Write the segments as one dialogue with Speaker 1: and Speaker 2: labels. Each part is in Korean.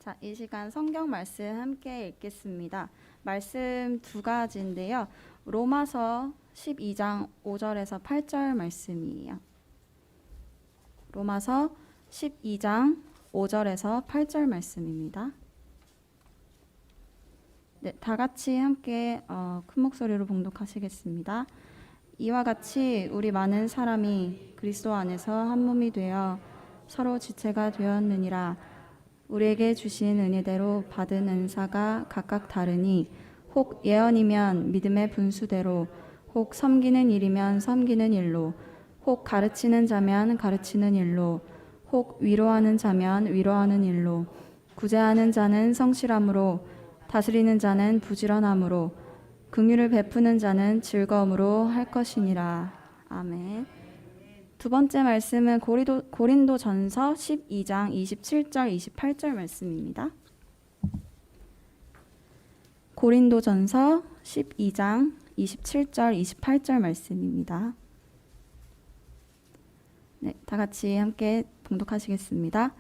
Speaker 1: 자, 이 시간 성경 말씀 함께 읽겠습니다. 말씀 두 가지인데요. 로마서 12장 5절에서 8절 말씀이에요. 로마서 12장 5절에서 8절 말씀입니다. 네, 다 같이 함께 큰 목소리로 봉독하시겠습니다. 이와 같이 우리 많은 사람이 그리스도 안에서 한 몸이 되어 서로 지체가 되었느니라. 우리에게 주신 은혜대로 받은 은사가 각각 다르니 혹 예언이면 믿음의 분수대로, 혹 섬기는 일이면 섬기는 일로, 혹 가르치는 자면 가르치는 일로, 혹 위로하는 자면 위로하는 일로, 구제하는 자는 성실함으로, 다스리는 자는 부지런함으로, 긍휼을 베푸는 자는 즐거움으로 할 것이니라. 아멘. 두 번째 말씀은 고린도전서 12장 27절 28절 말씀입니다. 고린도전서 12장 27절 28절 말씀입니다. 네, 다 같이 함께 봉독하시겠습니다.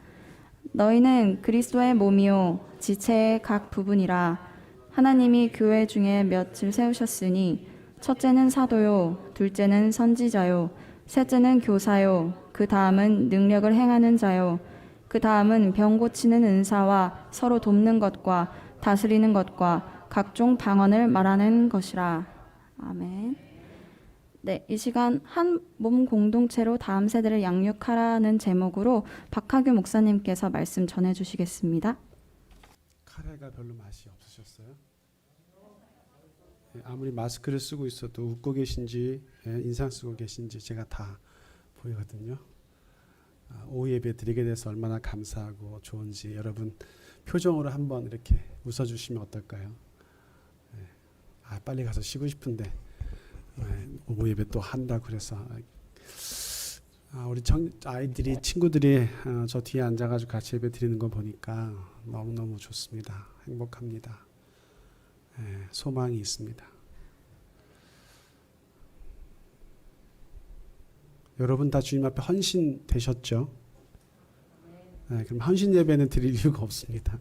Speaker 1: 너희는 그리스도의 몸이요 지체의 각 부분이라. 하나님이 교회 중에 몇을 세우셨으니 첫째는 사도요, 둘째는 선지자요, 셋째는 교사요, 그 다음은 능력을 행하는 자요, 그 다음은 병 고치는 은사와 서로 돕는 것과 다스리는 것과 각종 방언을 말하는 것이라. 아멘. 네, 이 시간 한 몸 공동체로 다음 세대를 양육하라는 제목으로 박하규 목사님께서 말씀 전해주시겠습니다.
Speaker 2: 카레가 별로 맛이 없으셨어요? 아무리 마스크를 쓰고 있어도 웃고 계신지 인상 쓰고 계신지 제가 다 보이거든요. 오후 예배 드리게 돼서 얼마나 감사하고 좋은지 여러분 표정으로 한번 이렇게 웃어주시면 어떨까요? 빨리 가서 쉬고 싶은데 오후 예배 또 한다고 그래서 우리 아이들이 친구들이 저 뒤에 앉아가지고 같이 예배 드리는 거 보니까 너무너무 좋습니다. 행복합니다. 소망이 있습니다. 여러분 다 주님 앞에 헌신 되셨죠? 그럼 헌신 예배는 드릴 이유가 없습니다.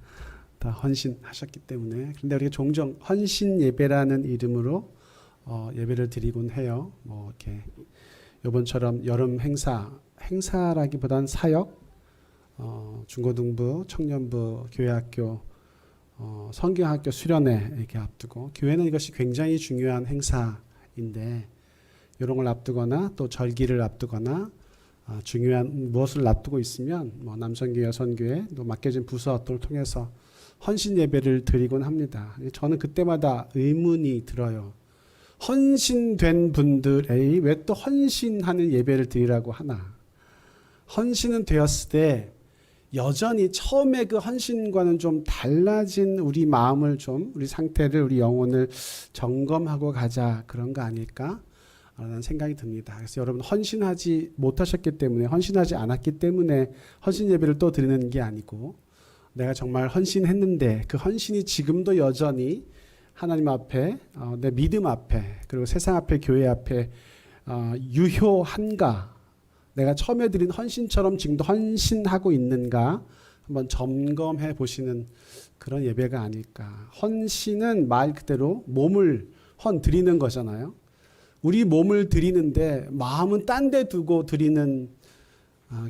Speaker 2: 다 헌신하셨기 때문에. 그런데 우리가 종종 헌신 예배라는 이름으로 예배를 드리곤 해요. 뭐 이렇게 이번처럼 여름 행사라기보다는 사역, 중고등부, 청년부, 교회학교, 성경학교 수련회 이렇게 앞두고, 교회는 이것이 굉장히 중요한 행사인데 이런 걸 앞두거나 또 절기를 앞두거나 중요한 무엇을 앞두고 있으면 뭐 남성교회, 여성교회 또 맡겨진 부서를 통해서 헌신 예배를 드리곤 합니다. 저는 그때마다 의문이 들어요. 헌신된 분들이 왜 또 헌신하는 예배를 드리라고 하나? 헌신은 되었을 때 여전히 처음에 그 헌신과는 좀 달라진 우리 마음을 좀, 우리 상태를, 우리 영혼을 점검하고 가자, 그런 거 아닐까? 라는 생각이 듭니다. 그래서 여러분 헌신하지 못하셨기 때문에, 헌신하지 않았기 때문에 헌신 예배를 또 드리는 게 아니고, 내가 정말 헌신했는데 그 헌신이 지금도 여전히 하나님 앞에, 내 믿음 앞에, 그리고 세상 앞에, 교회 앞에 유효한가? 내가 처음에 드린 헌신처럼 지금도 헌신하고 있는가? 한번 점검해 보시는 그런 예배가 아닐까. 헌신은 말 그대로 몸을 드리는 거잖아요. 우리 몸을 드리는데 마음은 딴 데 두고 드리는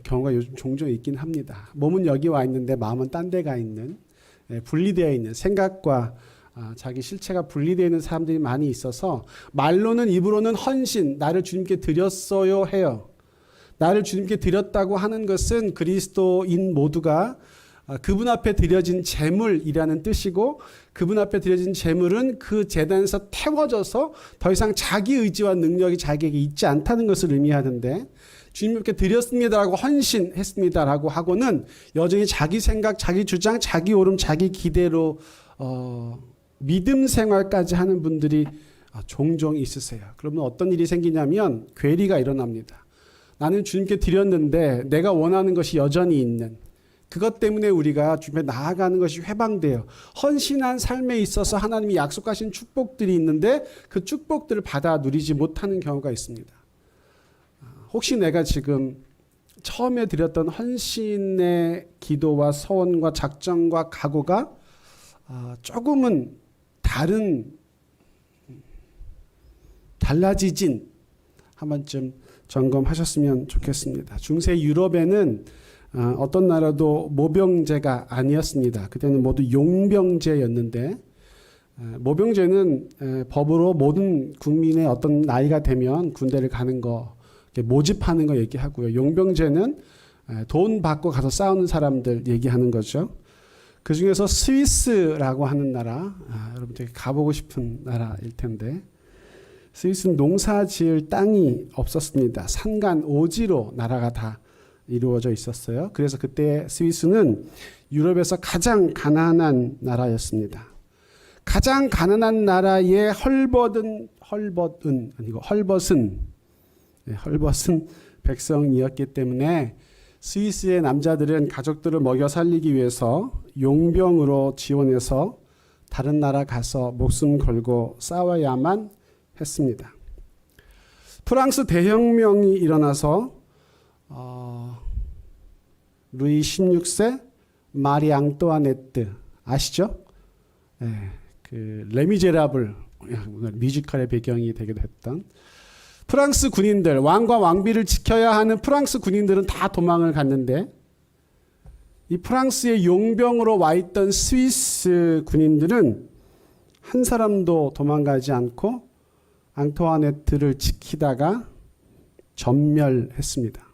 Speaker 2: 경우가 요즘 종종 있긴 합니다. 몸은 여기 와 있는데 마음은 딴 데 가 있는, 분리되어 있는, 생각과 자기 실체가 분리되어 있는 사람들이 많이 있어서 말로는, 입으로는 헌신, 나를 주님께 드렸어요 해요. 나를 주님께 드렸다고 하는 것은 그리스도인 모두가 그분 앞에 드려진 제물이라는 뜻이고, 그분 앞에 드려진 제물은 그 제단에서 태워져서 더 이상 자기 의지와 능력이 자기에게 있지 않다는 것을 의미하는데, 주님께 드렸습니다라고 헌신했습니다라고 하고는 여전히 자기 생각, 자기 주장, 자기 오름, 자기 기대로 믿음 생활까지 하는 분들이 종종 있으세요. 그러면 어떤 일이 생기냐면 괴리가 일어납니다. 나는 주님께 드렸는데 내가 원하는 것이 여전히 있는, 그것 때문에 우리가 주님에 나아가는 것이 회방돼요. 헌신한 삶에 있어서 하나님이 약속하신 축복들이 있는데 그 축복들을 받아 누리지 못하는 경우가 있습니다. 혹시 내가 지금 처음에 드렸던 헌신의 기도와 소원과 작정과 각오가 조금은 달라지진 한 번쯤 점검하셨으면 좋겠습니다. 중세 유럽에는 어떤 나라도 모병제가 아니었습니다. 그때는 모두 용병제였는데 모병제는 법으로 모든 국민의 어떤 나이가 되면 군대를 가는 거, 모집하는 거 얘기하고요. 용병제는 돈 받고 가서 싸우는 사람들 얘기하는 거죠. 그 중에서 스위스라고 하는 나라, 여러분들이 가보고 싶은 나라일 텐데 스위스는 농사 지을 땅이 없었습니다. 산간 오지로 나라가 다 이루어져 있었어요. 그래서 그때 스위스는 유럽에서 가장 가난한 나라였습니다. 가장 가난한 나라의 헐벗은 백성이었기 때문에 스위스의 남자들은 가족들을 먹여 살리기 위해서 용병으로 지원해서 다른 나라 가서 목숨 걸고 싸워야만 했습니다. 프랑스 대혁명이 일어나서 루이 16세 마리 앙뚜아네트 아시죠? 그 레미제라블 뮤지컬의 배경이 되기도 했던 프랑스 군인들, 왕과 왕비를 지켜야 하는 프랑스 군인들은 다 도망을 갔는데 이 프랑스의 용병으로 와 있던 스위스 군인들은 한 사람도 도망가지 않고 앙투아네트를 지키다가 전멸했습니다.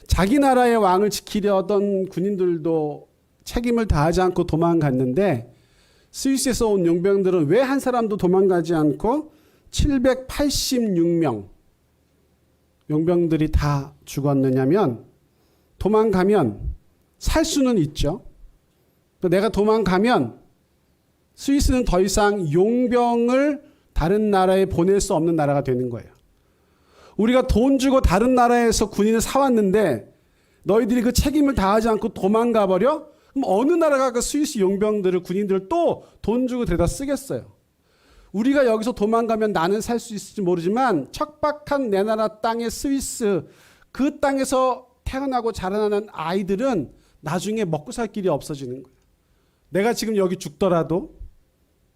Speaker 2: 자기 나라의 왕을 지키려던 군인들도 책임을 다하지 않고 도망갔는데 스위스에서 온 용병들은 왜 한 사람도 도망가지 않고 786명 용병들이 다 죽었느냐면 도망가면 살 수는 있죠. 내가 도망가면 스위스는 더 이상 용병을 다른 나라에 보낼 수 없는 나라가 되는 거예요. 우리가 돈 주고 다른 나라에서 군인을 사왔는데 너희들이 그 책임을 다하지 않고 도망가 버려? 그럼 어느 나라가 그 스위스 용병들을 군인들을 또 돈 주고 데려다 쓰겠어요? 우리가 여기서 도망가면 나는 살 수 있을지 모르지만 척박한 내 나라 땅의 스위스 그 땅에서 태어나고 자라나는 아이들은 나중에 먹고 살 길이 없어지는 거예요. 내가 지금 여기 죽더라도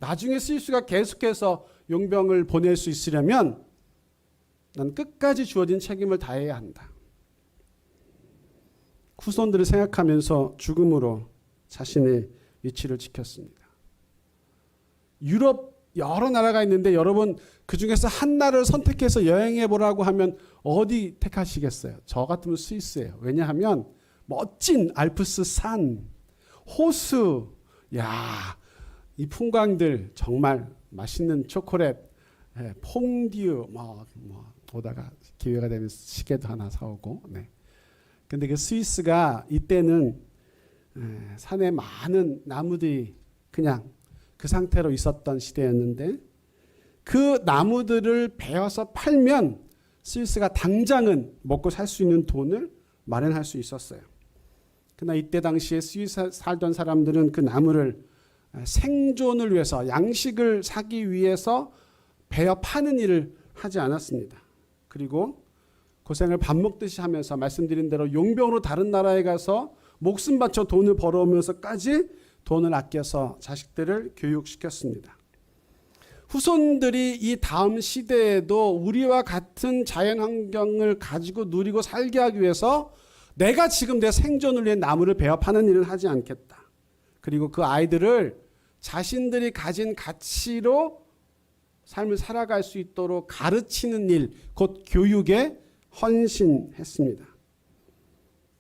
Speaker 2: 나중에 스위스가 계속해서 용병을 보낼 수 있으려면 난 끝까지 주어진 책임을 다해야 한다. 후손들을 생각하면서 죽음으로 자신의 위치를 지켰습니다. 유럽 여러 나라가 있는데 여러분 그중에서 한 나라를 선택해서 여행해 보라고 하면 어디 택하시겠어요? 저 같으면 스위스예요. 왜냐하면 멋진 알프스 산, 호수, 이 풍광들 정말 맛있는 초콜릿, 퐁듀 오다가 기회가 되면 시계도 하나 사오고. 근데 그 스위스가 이때는 산에 많은 나무들이 그냥 그 상태로 있었던 시대였는데 그 나무들을 베어서 팔면 스위스가 당장은 먹고 살 수 있는 돈을 마련할 수 있었어요. 그러나 이때 당시에 스위스 살던 사람들은 그 나무를 생존을 위해서 양식을 사기 위해서 베어 파는 일을 하지 않았습니다. 그리고 고생을 밥 먹듯이 하면서 말씀드린 대로 용병으로 다른 나라에 가서 목숨 바쳐 돈을 벌어오면서까지 돈을 아껴서 자식들을 교육시켰습니다. 후손들이 이 다음 시대에도 우리와 같은 자연 환경을 가지고 누리고 살게 하기 위해서 내가 지금 내 생존을 위해 나무를 베어 파는 일을 하지 않겠다. 그리고 그 아이들을 자신들이 가진 가치로 삶을 살아갈 수 있도록 가르치는 일, 곧 교육에 헌신했습니다.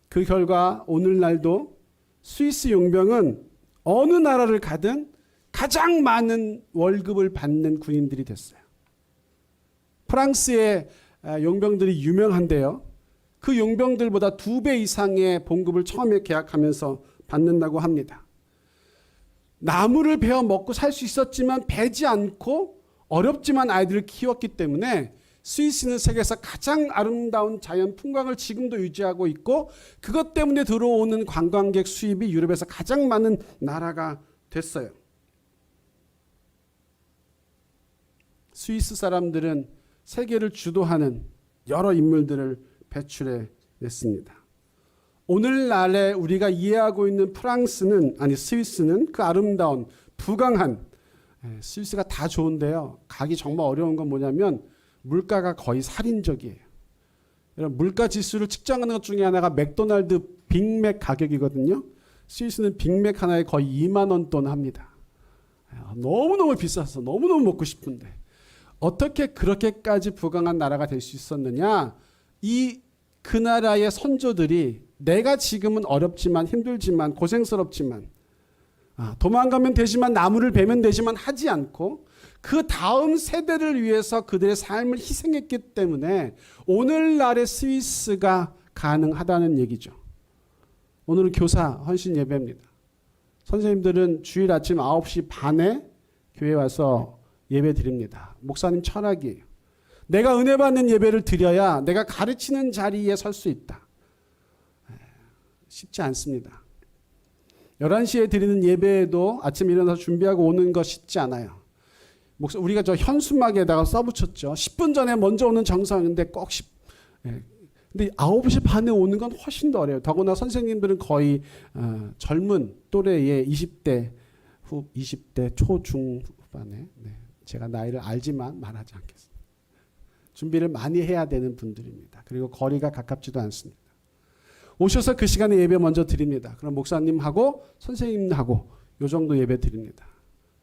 Speaker 2: 그 결과 오늘날도 스위스 용병은 어느 나라를 가든 가장 많은 월급을 받는 군인들이 됐어요. 프랑스의 용병들이 유명한데요. 그 용병들보다 2배 이상의 봉급을 처음에 계약하면서 받는다고 합니다. 나무를 베어 먹고 살 수 있었지만 베지 않고 어렵지만 아이들을 키웠기 때문에 스위스는 세계에서 가장 아름다운 자연 풍광을 지금도 유지하고 있고 그것 때문에 들어오는 관광객 수입이 유럽에서 가장 많은 나라가 됐어요. 스위스 사람들은 세계를 주도하는 여러 인물들을 배출해 냈습니다. 오늘날에 우리가 이해하고 있는 스위스는 그 아름다운 부강한, 스위스가 다 좋은데요. 가기 정말 어려운 건 뭐냐면 물가가 거의 살인적이에요. 여러분, 물가 지수를 측정하는 것 중에 하나가 맥도날드 빅맥 가격이거든요. 스위스는 빅맥 하나에 거의 2만 원 돈 합니다. 너무너무 비싸서 너무너무 먹고 싶은데 어떻게 그렇게까지 부강한 나라가 될 수 있었느냐? 그 나라의 선조들이 내가 지금은 어렵지만 힘들지만 고생스럽지만 도망가면 되지만 나무를 베면 되지만 하지 않고 그 다음 세대를 위해서 그들의 삶을 희생했기 때문에 오늘날의 스위스가 가능하다는 얘기죠. 오늘은 교사 헌신 예배입니다. 선생님들은 주일 아침 9시 반에 교회 와서 예배 드립니다. 목사님 철학이에요. 내가 은혜 받는 예배를 드려야 내가 가르치는 자리에 설 수 있다. 쉽지 않습니다. 11시에 드리는 예배에도 아침 일어나서 준비하고 오는 거 쉽지 않아요. 우리가 저 현수막에다가 써붙였죠. 10분 전에 먼저 오는 정상인데 꼭 근데 9시 반에 오는 건 훨씬 더 어려워요. 더구나 선생님들은 거의 젊은 또래의 20대 초중후반에 제가 나이를 알지만 말하지 않겠습니다. 준비를 많이 해야 되는 분들입니다. 그리고 거리가 가깝지도 않습니다. 오셔서 그 시간에 예배 먼저 드립니다. 그럼 목사님하고 선생님하고 요 정도 예배 드립니다.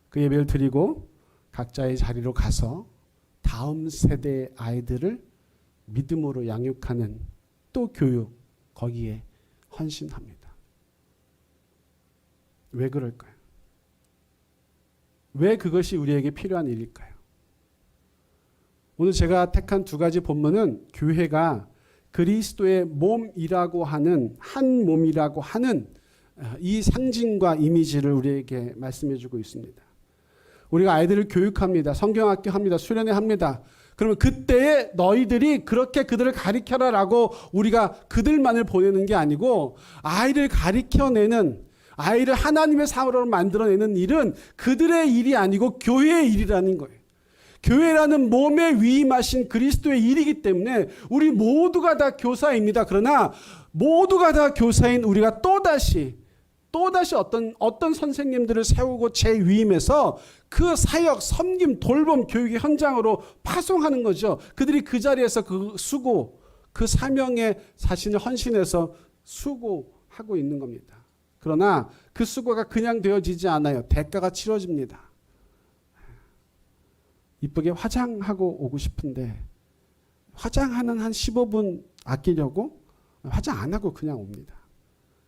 Speaker 2: 그 예배를 드리고 각자의 자리로 가서 다음 세대의 아이들을 믿음으로 양육하는 또 교육 거기에 헌신합니다. 왜 그럴까요? 왜 그것이 우리에게 필요한 일일까요? 오늘 제가 택한 두 가지 본문은 교회가 그리스도의 몸이라고 하는 한 몸이라고 하는 이 상징과 이미지를 우리에게 말씀해 주고 있습니다. 우리가 아이들을 교육합니다. 성경학교 합니다. 수련회 합니다. 그러면 그때에 너희들이 그렇게 그들을 가르쳐라라고 우리가 그들만을 보내는 게 아니고 아이를 가르쳐내는 아이를 하나님의 사람으로 만들어내는 일은 그들의 일이 아니고 교회의 일이라는 거예요. 교회라는 몸에 위임하신 그리스도의 일이기 때문에 우리 모두가 다 교사입니다. 그러나 모두가 다 교사인 우리가 또다시 어떤 선생님들을 세우고 재위임해서 그 사역, 섬김, 돌봄, 교육의 현장으로 파송하는 거죠. 그들이 그 자리에서 그 수고, 그 사명에 자신을 헌신해서 수고하고 있는 겁니다. 그러나 그 수고가 그냥 되어지지 않아요. 대가가 치러집니다. 이쁘게 화장하고 오고 싶은데 화장하는 한 15분 아끼려고 화장 안 하고 그냥 옵니다.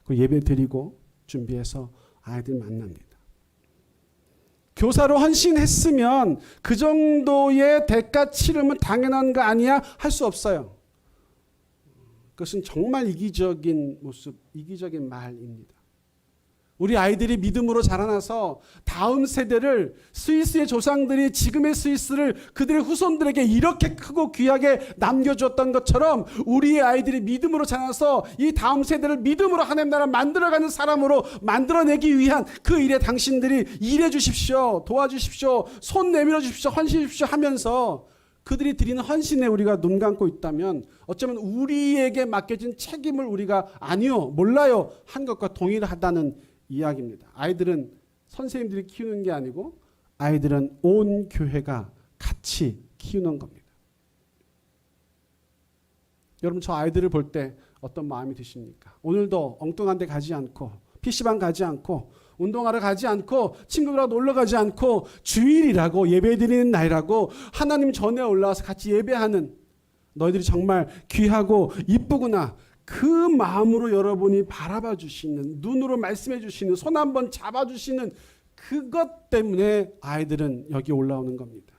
Speaker 2: 그 예배 드리고 준비해서 아이들 만납니다. 교사로 헌신했으면 그 정도의 대가 치름은 당연한 거 아니야? 할 수 없어요. 그것은 정말 이기적인 모습, 이기적인 말입니다. 우리 아이들이 믿음으로 자라나서 다음 세대를 스위스의 조상들이 지금의 스위스를 그들의 후손들에게 이렇게 크고 귀하게 남겨주었던 것처럼 우리의 아이들이 믿음으로 자라나서 이 다음 세대를 믿음으로 하나님 나라 만들어가는 사람으로 만들어내기 위한 그 일에 당신들이 일해 주십시오. 도와주십시오. 손 내밀어 주십시오. 헌신해 주십시오 하면서 그들이 드리는 헌신에 우리가 눈 감고 있다면 어쩌면 우리에게 맡겨진 책임을 우리가 아니요, 몰라요 한 것과 동일하다는 이야기입니다. 아이들은 선생님들이 키우는 게 아니고 아이들은 온 교회가 같이 키우는 겁니다. 여러분 저 아이들을 볼 때 어떤 마음이 드십니까? 오늘도 엉뚱한 데 가지 않고 PC방 가지 않고 운동하러 가지 않고 친구들하고 놀러 가지 않고 주일이라고 예배드리는 날이라고 하나님 전에 올라와서 같이 예배하는 너희들이 정말 귀하고 이쁘구나. 그 마음으로 여러분이 바라봐 주시는 눈으로 말씀해 주시는 손 한번 잡아 주시는 그것 때문에 아이들은 여기 올라오는 겁니다.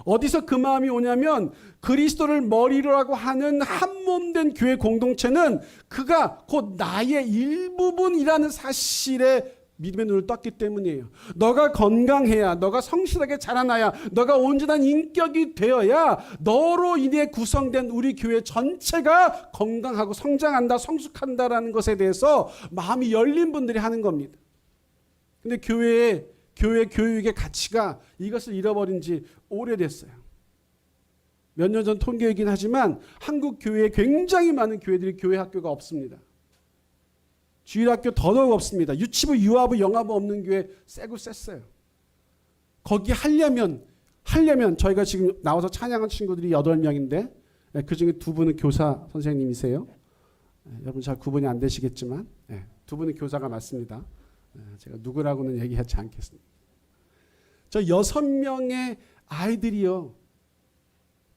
Speaker 2: 어디서 그 마음이 오냐면 그리스도를 머리로라고 하는 한몸된 교회 공동체는 그가 곧 나의 일부분이라는 사실에 믿음의 눈을 떴기 때문이에요. 너가 건강해야, 너가 성실하게 자라나야, 너가 온전한 인격이 되어야 너로 인해 구성된 우리 교회 전체가 건강하고 성장한다, 성숙한다라는 것에 대해서 마음이 열린 분들이 하는 겁니다. 근데 교회 교육의 가치가 이것을 잃어버린 지 오래됐어요. 몇 년 전 통계이긴 하지만 한국 교회에 굉장히 많은 교회들이 교회 학교가 없습니다. 주일학교 더더욱 없습니다. 유치부, 유아부, 영아부 없는 교회 세고 셌어요. 거기 하려면 저희가 지금 나와서 찬양한 친구들이 8명인데 그중에 2분은 교사 선생님이세요. 여러분 잘 구분이 안 되시겠지만 2분은 교사가 맞습니다. 제가 누구라고는 얘기하지 않겠습니다. 저 6명의 아이들이요.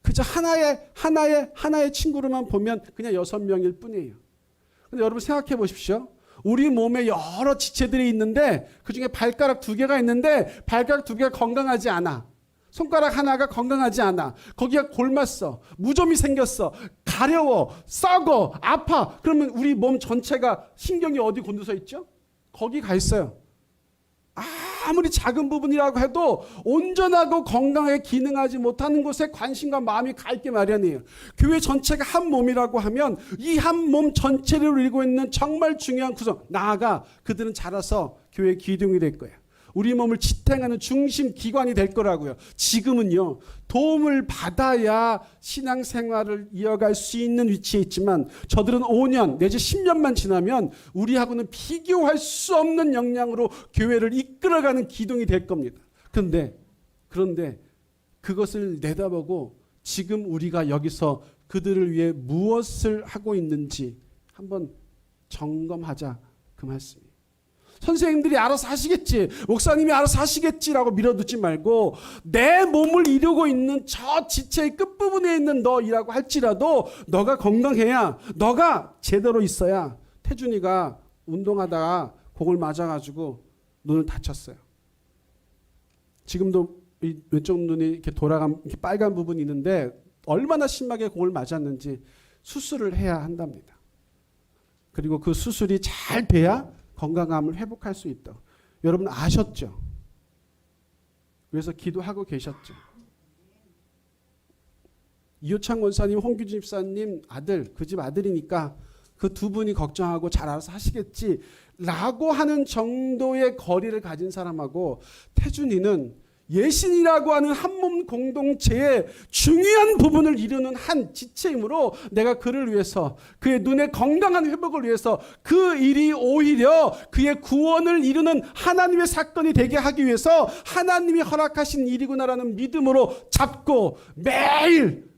Speaker 2: 그저 하나의 친구로만 보면 그냥 6명일 뿐이에요. 근데 여러분 생각해 보십시오. 우리 몸에 여러 지체들이 있는데 그중에 발가락 2개가 있는데 발가락 2개가 건강하지 않아. 손가락 하나가 건강하지 않아. 거기가 골맞어. 무좀이 생겼어. 가려워. 썩어. 아파. 그러면 우리 몸 전체가 신경이 어디 곤두서 있죠? 거기 가 있어요. 아무리 작은 부분이라고 해도 온전하고 건강하게 기능하지 못하는 곳에 관심과 마음이 가 있게 마련이에요. 교회 전체가 한 몸이라고 하면 이 한 몸 전체를 이루고 있는 정말 중요한 구성, 나아가 그들은 자라서 교회의 기둥이 될 거예요. 우리 몸을 지탱하는 중심 기관이 될 거라고요. 지금은요, 도움을 받아야 신앙생활을 이어갈 수 있는 위치에 있지만 저들은 5년 내지 10년만 지나면 우리하고는 비교할 수 없는 역량으로 교회를 이끌어가는 기둥이 될 겁니다. 그런데 그것을 내다보고 지금 우리가 여기서 그들을 위해 무엇을 하고 있는지 한번 점검하자, 그 말씀이에요. 선생님들이 알아서 하시겠지, 목사님이 알아서 하시겠지라고 밀어두지 말고 내 몸을 이루고 있는 저 지체의 끝부분에 있는 너이라고 할지라도 너가 건강해야, 너가 제대로 있어야. 태준이가 운동하다가 공을 맞아가지고 눈을 다쳤어요. 지금도 이 왼쪽 눈이 이렇게 돌아간 이렇게 빨간 부분이 있는데 얼마나 심하게 공을 맞았는지 수술을 해야 한답니다. 그리고 그 수술이 잘 돼야 건강함을 회복할 수 있다. 여러분 아셨죠? 그래서 기도하고 계셨죠. 이호창 원사님, 홍규진 집사님 아들, 그 집 아들이니까 그 2분이 걱정하고 잘 알아서 하시겠지라고 하는 정도의 거리를 가진 사람하고 태준이는 예신이라고 하는 한몸 공동체의 중요한 부분을 이루는 한 지체이므로 내가 그를 위해서, 그의 눈의 건강한 회복을 위해서 그 일이 오히려 그의 구원을 이루는 하나님의 사건이 되게 하기 위해서 하나님이 허락하신 일이구나라는 믿음으로 잡고 매일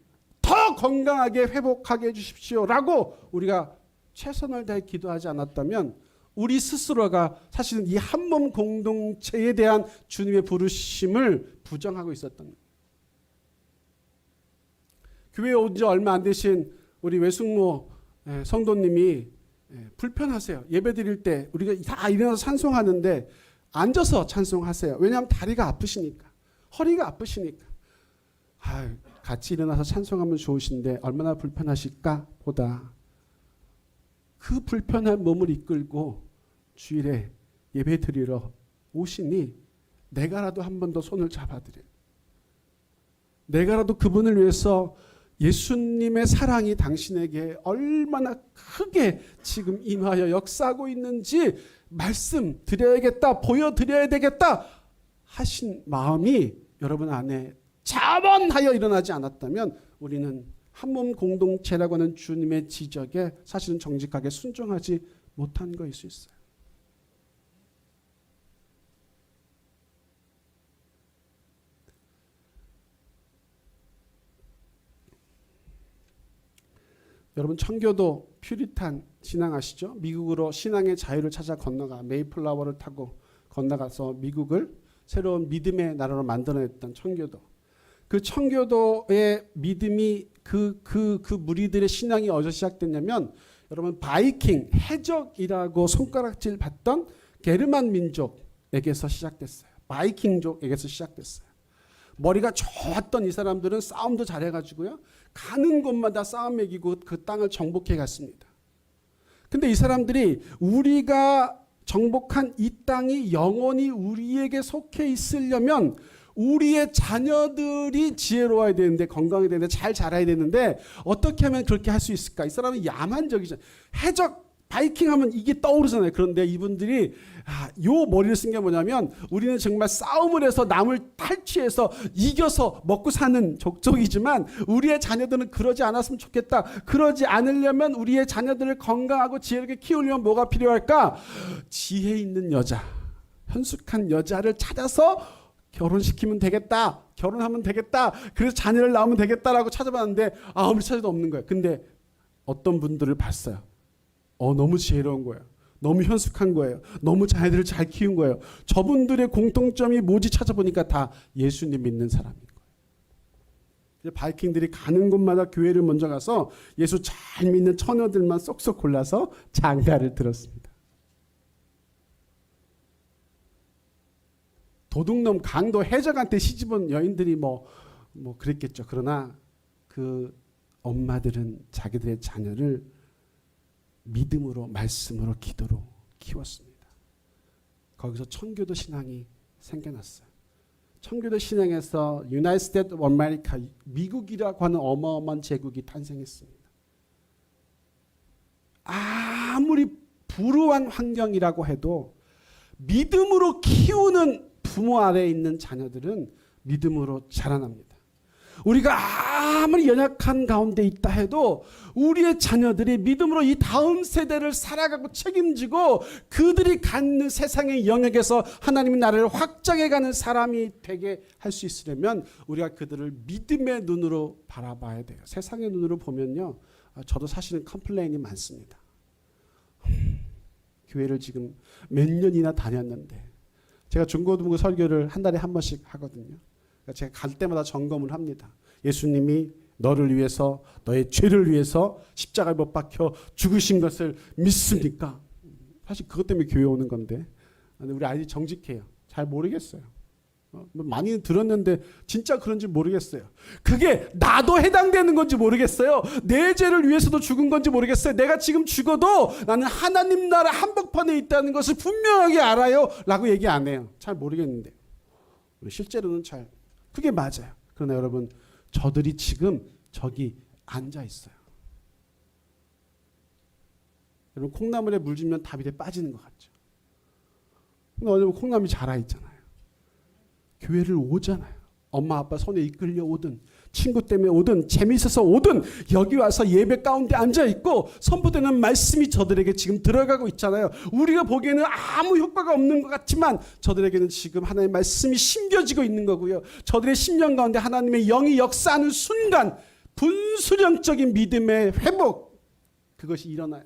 Speaker 2: 더 건강하게 회복하게 해주십시오라고 우리가 최선을 다해 기도하지 않았다면 우리 스스로가 사실은 이 한몸 공동체에 대한 주님의 부르심을 부정하고 있었던 거예요. 교회에 온 지 얼마 안 되신 우리 외숙모 성도님이 불편하세요. 예배 드릴 때 우리가 다 일어나서 찬송하는데 앉아서 찬송하세요. 왜냐하면 다리가 아프시니까, 허리가 아프시니까. 같이 일어나서 찬송하면 좋으신데 얼마나 불편하실까 보다 그 불편한 몸을 이끌고 주일에 예배 드리러 오시니 내가라도 한 번 더 손을 잡아드려요. 내가라도 그분을 위해서 예수님의 사랑이 당신에게 얼마나 크게 지금 임하여 역사하고 있는지 말씀 드려야겠다, 보여드려야 되겠다 하신 마음이 여러분 안에 자원하여 일어나지 않았다면 우리는 한몸 공동체라고 하는 주님의 지적에 사실은 정직하게 순종하지 못한 것일 수 있어요. 여러분 청교도 퓨리탄 신앙 아시죠? 미국으로 신앙의 자유를 찾아 건너가 메이플라워를 타고 건너가서 미국을 새로운 믿음의 나라로 만들어냈던 청교도. 그 청교도의 믿음이 그 무리들의 신앙이 어디서 시작됐냐면 여러분 바이킹, 해적이라고 손가락질 받던 게르만 민족에게서 시작됐어요. 바이킹족에게서 시작됐어요. 머리가 좋았던 이 사람들은 싸움도 잘해가지고요. 가는 곳마다 싸움 매기고 그 땅을 정복해 갔습니다. 근데 이 사람들이 우리가 정복한 이 땅이 영원히 우리에게 속해 있으려면 우리의 자녀들이 지혜로워야 되는데, 건강해야 되는데, 잘 자라야 되는데 어떻게 하면 그렇게 할 수 있을까? 이 사람은 야만적이죠. 해적 바이킹 하면 이게 떠오르잖아요. 그런데 이분들이 요 머리를 쓴 게 뭐냐면 우리는 정말 싸움을 해서 남을 탈취해서 이겨서 먹고 사는 족속이지만 우리의 자녀들은 그러지 않았으면 좋겠다. 그러지 않으려면 우리의 자녀들을 건강하고 지혜롭게 키우려면 뭐가 필요할까? 지혜 있는 여자, 현숙한 여자를 찾아서 결혼시키면 되겠다. 결혼하면 되겠다. 그래서 자녀를 낳으면 되겠다라고 찾아봤는데 아무리 찾아도 없는 거예요. 근데 어떤 분들을 봤어요. 너무 지혜로운 거예요. 너무 현숙한 거예요. 너무 자녀들을 잘 키운 거예요. 저분들의 공통점이 뭐지 찾아보니까 다 예수님 믿는 사람인 거예요. 바이킹들이 가는 곳마다 교회를 먼저 가서 예수 잘 믿는 처녀들만 쏙쏙 골라서 장가를 들었습니다. 도둑놈 강도 해적한테 시집온 여인들이 뭐 그랬겠죠. 그러나 그 엄마들은 자기들의 자녀를 믿음으로, 말씀으로, 기도로 키웠습니다. 거기서 청교도 신앙이 생겨났어요. 청교도 신앙에서 유나이티드 스테이트 오브 아메리카, 미국이라고 하는 어마어마한 제국이 탄생했습니다. 아무리 불우한 환경이라고 해도 믿음으로 키우는 부모 아래에 있는 자녀들은 믿음으로 자라납니다. 우리가 아무리 연약한 가운데 있다 해도 우리의 자녀들이 믿음으로 이 다음 세대를 살아가고 책임지고 그들이 갖는 세상의 영역에서 하나님의 나라를 확장해가는 사람이 되게 할 수 있으려면 우리가 그들을 믿음의 눈으로 바라봐야 돼요. 세상의 눈으로 보면요, 저도 사실은 컴플레인이 많습니다. 교회를 지금 몇 년이나 다녔는데, 제가 중고등부 설교를 한 달에 한 번씩 하거든요. 제가 갈 때마다 점검을 합니다. 예수님이 너를 위해서, 너의 죄를 위해서 십자가에 못 박혀 죽으신 것을 믿습니까? 사실 그것 때문에 교회 오는 건데, 우리 아이들이 정직해요. 잘 모르겠어요. 많이 들었는데 진짜 그런지 모르겠어요. 그게 나도 해당되는 건지 모르겠어요. 내 죄를 위해서도 죽은 건지 모르겠어요. 내가 지금 죽어도 나는 하나님 나라 한복판에 있다는 것을 분명하게 알아요 라고 얘기 안 해요. 잘 모르겠는데 실제로는 잘 그게 맞아요. 그러나 여러분, 저들이 지금 저기 앉아 있어요. 여러분, 콩나물에 물 주면 답이 돼 빠지는 것 같죠. 근데 어느 콩나물이 자라 있잖아요. 교회를 오잖아요. 엄마 아빠 손에 이끌려 오든 친구 때문에 오든 재미있어서 오든 여기 와서 예배 가운데 앉아있고 선포되는 말씀이 저들에게 지금 들어가고 있잖아요. 우리가 보기에는 아무 효과가 없는 것 같지만 저들에게는 지금 하나님의 말씀이 심겨지고 있는 거고요. 저들의 심령 가운데 하나님의 영이 역사하는 순간 분수령적인 믿음의 회복, 그것이 일어나요.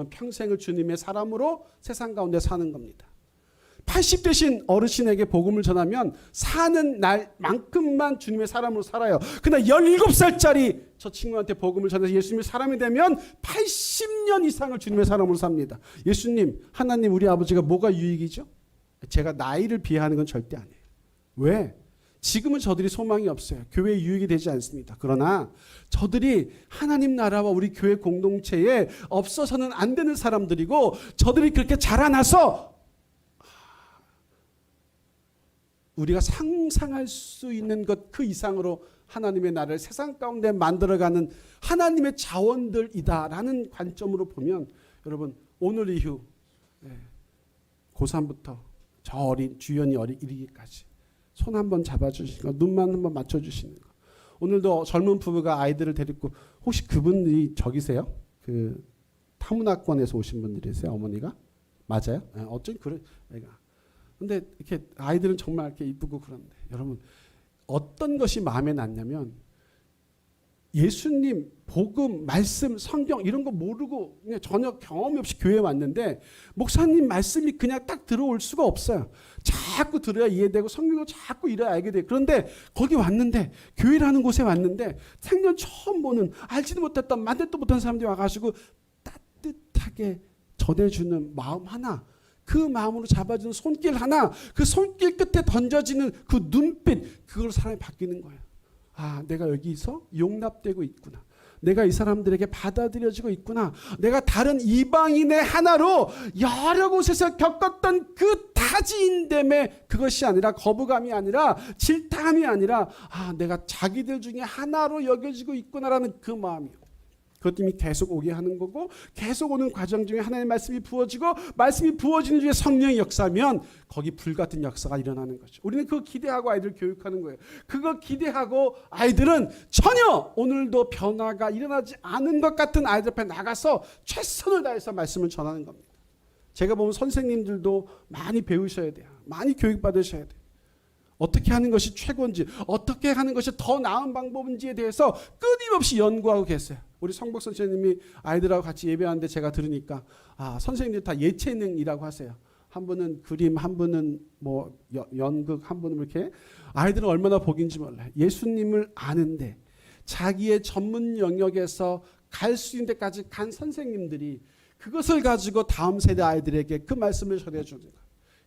Speaker 2: 평생을 주님의 사람으로 세상 가운데 사는 겁니다. 80 되신 어르신에게 복음을 전하면 사는 날만큼만 주님의 사람으로 살아요. 그러나 17살짜리 저 친구한테 복음을 전해서 예수님의 사람이 되면 80년 이상을 주님의 사람으로 삽니다. 예수님, 하나님, 우리 아버지가 뭐가 유익이죠? 제가 나이를 비하하는 건 절대 아니에요. 왜? 지금은 저들이 소망이 없어요. 교회에 유익이 되지 않습니다. 그러나 저들이 하나님 나라와 우리 교회 공동체에 없어서는 안 되는 사람들이고, 저들이 그렇게 자라나서 우리가 상상할 수 있는 것 그 이상으로 하나님의 나라를 세상 가운데 만들어가는 하나님의 자원들이다라는 관점으로 보면, 여러분, 오늘 이후 고3부터 저 어린 주연이 이르기까지 손 한번 잡아주시는 거, 눈만 한번 맞춰주시는 거. 오늘도 젊은 부부가 아이들을 데리고, 혹시 그분이 저기세요? 그 타문학원에서 오신 분들이세요? 어머니가? 맞아요? 어쩐 그래. 근데 이렇게 아이들은 정말 이렇게 이쁘고 그런데, 여러분, 어떤 것이 마음에 났냐면, 예수님, 복음, 말씀, 성경 이런 거 모르고 그냥 전혀 경험이 없이 교회에 왔는데 목사님 말씀이 그냥 딱 들어올 수가 없어요. 자꾸 들어야 이해되고 성경도 자꾸 읽어야 알게 돼요. 그런데 거기 왔는데, 교회라는 곳에 왔는데 생전 처음 보는, 알지도 못했던, 만들도 못한 사람들이 와가지고 따뜻하게 전해주는 마음 하나, 그 마음으로 잡아주는 손길 하나, 그 손길 끝에 던져지는 그 눈빛, 그걸로 사람이 바뀌는 거예요. 아, 내가 여기서 용납되고 있구나. 내가 이 사람들에게 받아들여지고 있구나. 내가 다른 이방인의 하나로 여러 곳에서 겪었던 그 타지인됨의 그것이 아니라, 거부감이 아니라, 질타함이 아니라, 아, 내가 자기들 중에 하나로 여겨지고 있구나라는 그 마음이요. 그것들이 계속 오게 하는 거고, 계속 오는 과정 중에 하나님의 말씀이 부어지고, 말씀이 부어지는 중에 성령이 역사하면 거기 불같은 역사가 일어나는 거죠. 우리는 그거 기대하고 아이들을 교육하는 거예요. 그거 기대하고 아이들은 전혀 오늘도 변화가 일어나지 않은 것 같은 아이들 앞에 나가서 최선을 다해서 말씀을 전하는 겁니다. 제가 보면 선생님들도 많이 배우셔야 돼요. 많이 교육받으셔야 돼요. 어떻게 하는 것이 최고인지, 어떻게 하는 것이 더 나은 방법인지에 대해서 끊임없이 연구하고 계세요. 우리 성복 선생님이 아이들하고 같이 예배하는데 제가 들으니까 선생님들 다 예체능이라고 하세요. 한 분은 그림, 한 분은 뭐 연극, 한 분은 이렇게. 아이들은 얼마나 복인지 몰라요. 예수님을 아는데 자기의 전문 영역에서 갈 수 있는 데까지 간 선생님들이 그것을 가지고 다음 세대 아이들에게 그 말씀을 전해주는 거예요.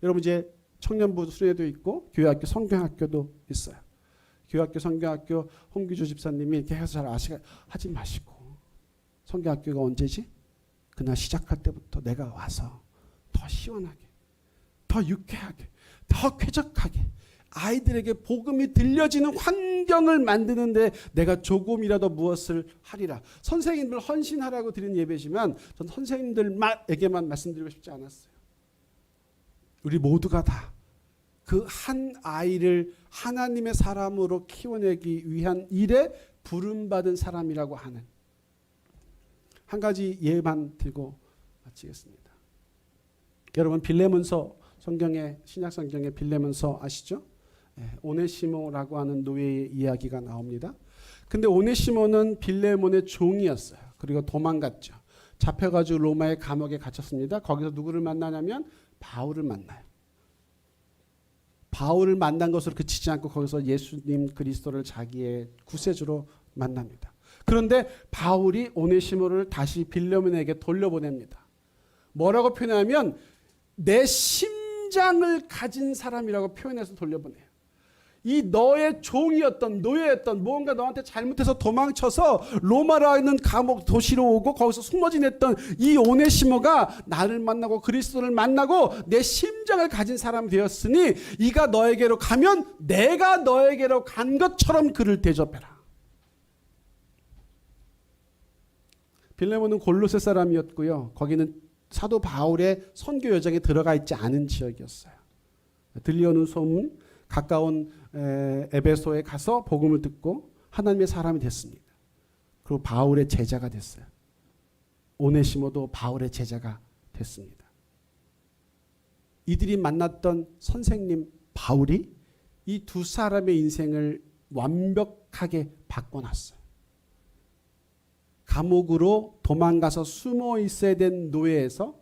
Speaker 2: 여러분 이제 청년부 수련회도 있고 교회학교 성경학교도 있어요. 교회학교 성경학교 홍기주 집사님이 이렇게 해서 잘 하지 마시고, 성경학교가 언제지? 그날 시작할 때부터 내가 와서 더 시원하게, 더 유쾌하게, 더 쾌적하게 아이들에게 복음이 들려지는 환경을 만드는데 내가 조금이라도 무엇을 하리라. 선생님들 헌신하라고 드린 예배지만 전 선생님들에게만 말씀드리고 싶지 않았어요. 우리 모두가 다 그 한 아이를 하나님의 사람으로 키워내기 위한 일에 부름받은 사람이라고 하는 한 가지 예만 들고 마치겠습니다. 여러분 빌레몬서 성경의 신약 성경의 빌레몬서 아시죠? 오네시모라고 하는 노예의 이야기가 나옵니다. 근데 오네시모는 빌레몬의 종이었어요. 그리고 도망갔죠. 잡혀가지고 로마의 감옥에 갇혔습니다. 거기서 누구를 만나냐면 바울을 만나요. 바울을 만난 것으로 그치지 않고 거기서 예수님 그리스도를 자기의 구세주로 만납니다. 그런데 바울이 오네시모를 다시 빌레몬에게 돌려보냅니다. 뭐라고 표현하면 내 심장을 가진 사람이라고 표현해서 돌려보내요. 이 너의 종이었던 노예였던 무언가 너한테 잘못해서 도망쳐서 로마라 있는 감옥 도시로 오고 거기서 숨어 지냈던 이 오네시모가 나를 만나고 그리스도를 만나고 내 심장을 가진 사람이 되었으니 이가 너에게로 가면 내가 너에게로 간 것처럼 그를 대접해라. 빌레몬은 골로새 사람이었고요. 거기는 사도 바울의 선교 여정에 들어가 있지 않은 지역이었어요. 들려오는 소문, 가까운 에베소에 가서 복음을 듣고 하나님의 사람이 됐습니다. 그리고 바울의 제자가 됐어요. 오네시모도 바울의 제자가 됐습니다. 이들이 만났던 선생님 바울이 이 두 사람의 인생을 완벽하게 바꿔놨어요. 감옥으로 도망가서 숨어 있어야 된 노예에서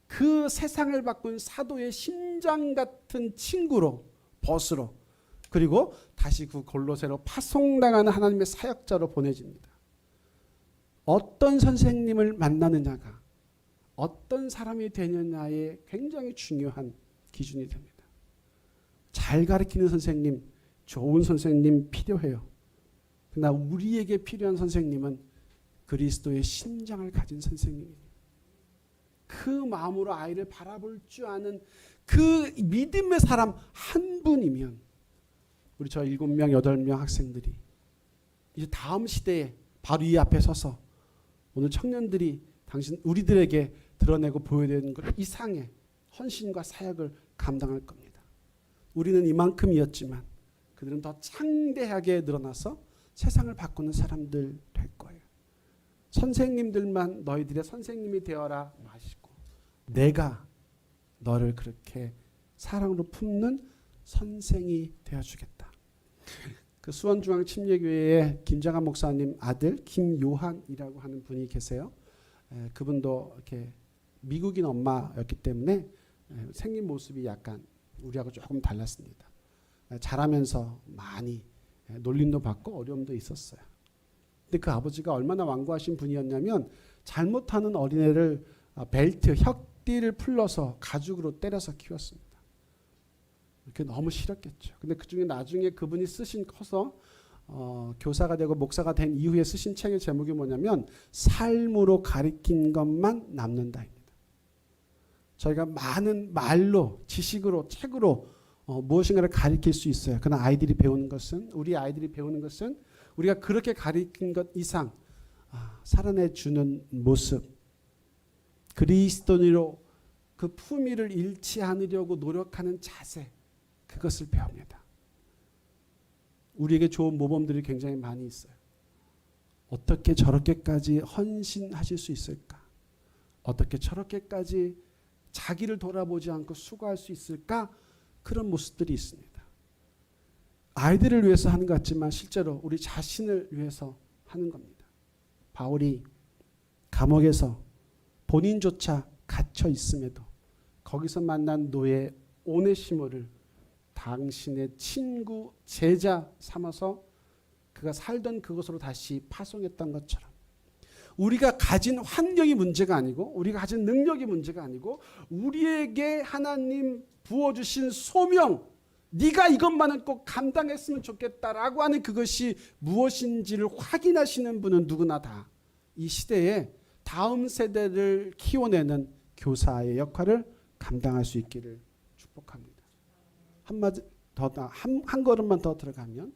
Speaker 2: 그 세상을 바꾼 사도의 심장 같은 친구로, 벗으로, 그리고 다시 그 골로새로 파송당하는 하나님의 사역자로 보내집니다. 어떤 선생님을 만나느냐가 어떤 사람이 되느냐에 굉장히 중요한 기준이 됩니다. 잘 가르치는 선생님, 좋은 선생님 필요해요. 그러나 우리에게 필요한 선생님은 그리스도의 심장을 가진 선생님입니다. 그 마음으로 아이를 바라볼 줄 아는 그 믿음의 사람 한 분이면 우리 저 7명, 8명 학생들이 이제 다음 시대에 바로 이 앞에 서서 오늘 청년들이 우리들에게 드러내고 보여야 되는 것 이상의 헌신과 사역을 감당할 겁니다. 우리는 이만큼이었지만 그들은 더 창대하게 늘어나서 세상을 바꾸는 사람들 될 거예요. 선생님들만 너희들의 선생님이 되어라 마시고 내가 너를 그렇게 사랑으로 품는 선생이 되어주겠다. 그 수원중앙침례교회의 김장한 목사님 아들 김요한이라고 하는 분이 계세요. 그분도 이렇게 미국인 엄마였기 때문에 생긴 모습이 약간 우리하고 조금 달랐습니다. 자라면서 많이 놀림도 받고 어려움도 있었어요. 근데 그 아버지가 얼마나 완고하신 분이었냐면 잘못하는 어린애를 벨트, 혁띠를 풀러서 가죽으로 때려서 키웠습니다. 그게 너무 싫었겠죠. 근데 그중에 나중에 그분이 쓰신 커서 교사가 되고 목사가 된 이후에 쓰신 책의 제목이 뭐냐면 삶으로 가리킨 것만 남는다입니다. 저희가 많은 말로, 지식으로, 책으로 무엇인가를 가리킬 수 있어요. 그러나 아이들이 배우는 것은, 우리 아이들이 배우는 것은 우리가 그렇게 가리킨 것 이상 살아내주는 모습, 그리스도인으로 그 품위를 잃지 않으려고 노력하는 자세, 그것을 배웁니다. 우리에게 좋은 모범들이 굉장히 많이 있어요. 어떻게 저렇게까지 헌신하실 수 있을까? 어떻게 저렇게까지 자기를 돌아보지 않고 수고할 수 있을까? 그런 모습들이 있습니다. 아이들을 위해서 하는 것 같지만 실제로 우리 자신을 위해서 하는 겁니다. 바울이 감옥에서 본인조차 갇혀 있음에도 거기서 만난 노예 오네시모를 당신의 친구, 제자 삼아서 그가 살던 그곳으로 다시 파송했던 것처럼 우리가 가진 환경이 문제가 아니고 우리가 가진 능력이 문제가 아니고 우리에게 하나님 부어주신 소명, 네가 이것만은 꼭 감당했으면 좋겠다라고 하는 그것이 무엇인지를 확인하시는 분은 누구나 다 이 시대에 다음 세대를 키워내는 교사의 역할을 감당할 수 있기를 축복합니다. 한 걸음만 더 들어가면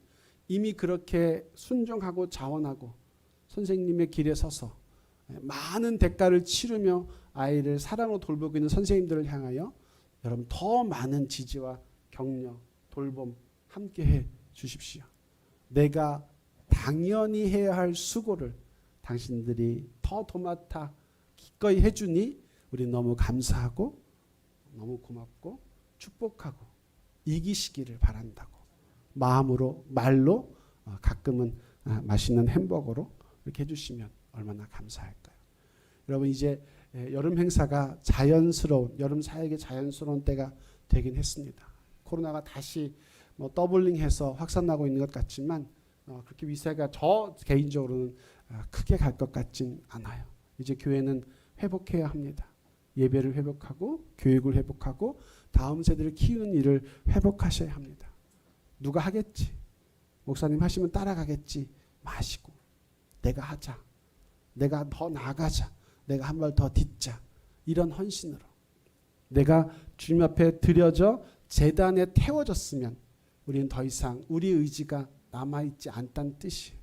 Speaker 2: 이미 그렇게 순종하고 자원하고 선생님의 길에 서서 많은 대가를 치르며 아이를 사랑으로 돌보고 있는 선생님들을 향하여 여러분 더 많은 지지와 격려, 돌봄 함께해 주십시오. 내가 당연히 해야 할 수고를 당신들이 더 도맡아 기꺼이 해주니 우리 너무 감사하고 너무 고맙고 축복하고 이기시기를 바란다고 마음으로 말로 가끔은 맛있는 햄버거로 이렇게 해주시면 얼마나 감사할까요? 여러분 이제 여름 행사가 자연스러운 여름 사역의 자연스러운 때가 되긴 했습니다. 코로나가 다시 더블링해서 확산나고 있는 것 같지만 그렇게 위세가 저 개인적으로는 크게 갈 것 같진 않아요. 이제 교회는 회복해야 합니다. 예배를 회복하고 교육을 회복하고 다음 세대를 키우는 일을 회복하셔야 합니다. 누가 하겠지? 목사님 하시면 따라가겠지 마시고 내가 하자. 내가 더 나아가자. 내가 한 발 더 딛자. 이런 헌신으로 내가 주님 앞에 드려져 제단에 태워졌으면 우리는 더 이상 우리 의지가 남아있지 않다는 뜻이에요.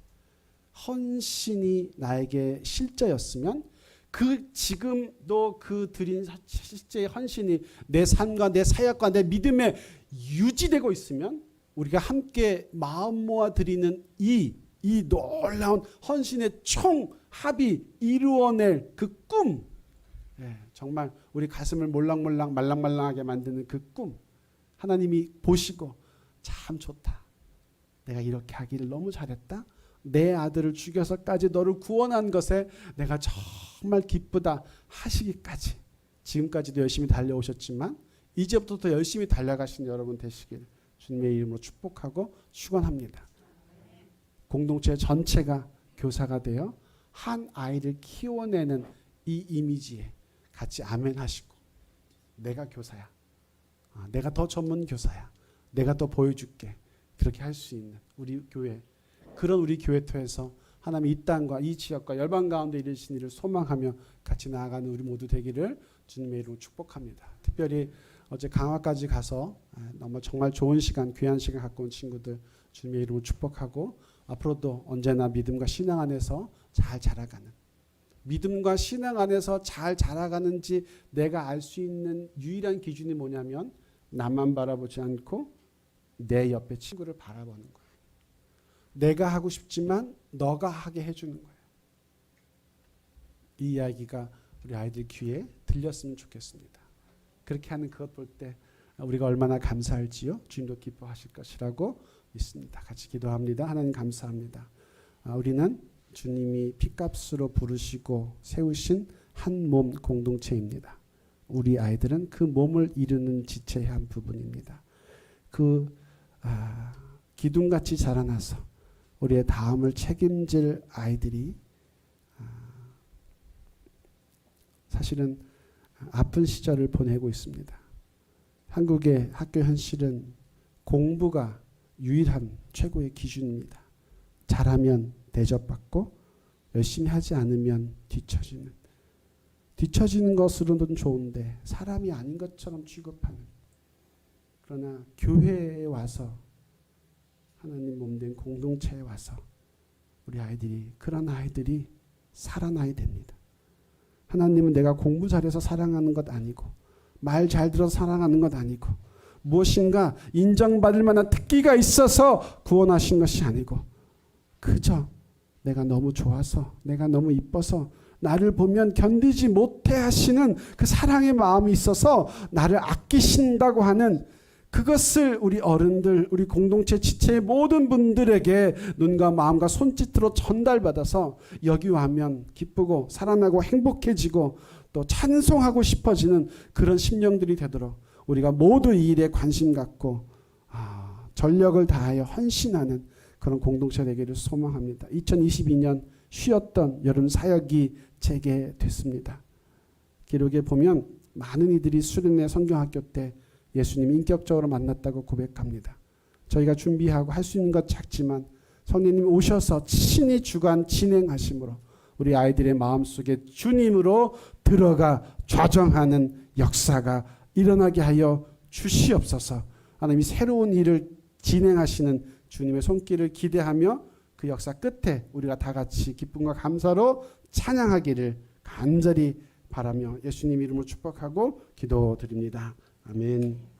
Speaker 2: 헌신이 나에게 실제였으면 그 지금도 그 드린 실제의 헌신이 내 삶과 내 사역과 내 믿음에 유지되고 있으면 우리가 함께 마음 모아 드리는 이 놀라운 헌신의 총합이 이루어낼 그 꿈, 정말 우리 가슴을 몰랑몰랑 말랑말랑하게 만드는 그 꿈, 하나님이 보시고 참 좋다. 내가 이렇게 하기를 너무 잘했다. 내 아들을 죽여서까지 너를 구원한 것에 내가 정말 기쁘다 하시기까지 지금까지도 열심히 달려오셨지만 이제부터 더 열심히 달려가신 여러분 되시길 주님의 이름으로 축복하고 축원합니다. 공동체 전체가 교사가 되어 한 아이를 키워내는 이 이미지에 같이 아멘 하시고 내가 교사야. 내가 더 전문 교사야. 내가 더 보여줄게. 그렇게 할 수 있는 우리 교회, 그런 우리 교회터에서 하나님 이 땅과 이 지역과 열방 가운데 이르신 일을 소망하며 같이 나아가는 우리 모두 되기를 주님의 이름으로 축복합니다. 특별히 어제 강화까지 가서 너무 정말 좋은 시간, 귀한 시간 갖고 온 친구들 주님의 이름으로 축복하고 앞으로도 언제나 믿음과 신앙 안에서 잘 자라가는, 믿음과 신앙 안에서 잘 자라가는지 내가 알 수 있는 유일한 기준이 뭐냐면 나만 바라보지 않고 내 옆에 친구를 바라보는 거예요. 내가 하고 싶지만 너가 하게 해주는 거예요. 이 이야기가 우리 아이들 귀에 들렸으면 좋겠습니다. 그렇게 하는 그것 볼 때 우리가 얼마나 감사할지요. 주님도 기뻐하실 것이라고 믿습니다. 같이 기도합니다. 하나님 감사합니다. 우리는 주님이 핏값으로 부르시고 세우신 한 몸 공동체입니다. 우리 아이들은 그 몸을 이루는 지체의 한 부분입니다. 기둥같이 자라나서 우리의 다음을 책임질 아이들이 사실은 아픈 시절을 보내고 있습니다. 한국의 학교 현실은 공부가 유일한 최고의 기준입니다. 잘하면 대접받고 열심히 하지 않으면 뒤처지는 것으로는 좋은데 사람이 아닌 것처럼 취급하는, 그러나 교회에 와서 하나님 몸된 공동체에 와서 우리 아이들이, 그런 아이들이 살아나야 됩니다. 하나님은 내가 공부 잘해서 사랑하는 것 아니고 말 잘 들어서 사랑하는 것 아니고 무엇인가 인정받을 만한 특기가 있어서 구원하신 것이 아니고 그저 내가 너무 좋아서 내가 너무 이뻐서 나를 보면 견디지 못해 하시는 그 사랑의 마음이 있어서 나를 아끼신다고 하는 그것을 우리 어른들, 우리 공동체 지체의 모든 분들에게 눈과 마음과 손짓으로 전달받아서 여기 와면 기쁘고 살아나고 행복해지고 또 찬송하고 싶어지는 그런 심령들이 되도록 우리가 모두 이 일에 관심 갖고 전력을 다하여 헌신하는 그런 공동체 되기를 소망합니다. 2022년 쉬었던 여름 사역이 재개됐습니다. 기록에 보면 많은 이들이 수련회 성경학교 때 예수님 인격적으로 만났다고 고백합니다. 저희가 준비하고 할 수 있는 것 작지만 성령님 오셔서 친히 주관 진행하심으로 우리 아이들의 마음속에 주님으로 들어가 좌정하는 역사가 일어나게 하여 주시옵소서. 하나님이 새로운 일을 진행하시는 주님의 손길을 기대하며 그 역사 끝에 우리가 다 같이 기쁨과 감사로 찬양하기를 간절히 바라며 예수님 이름으로 축복하고 기도드립니다. 아멘.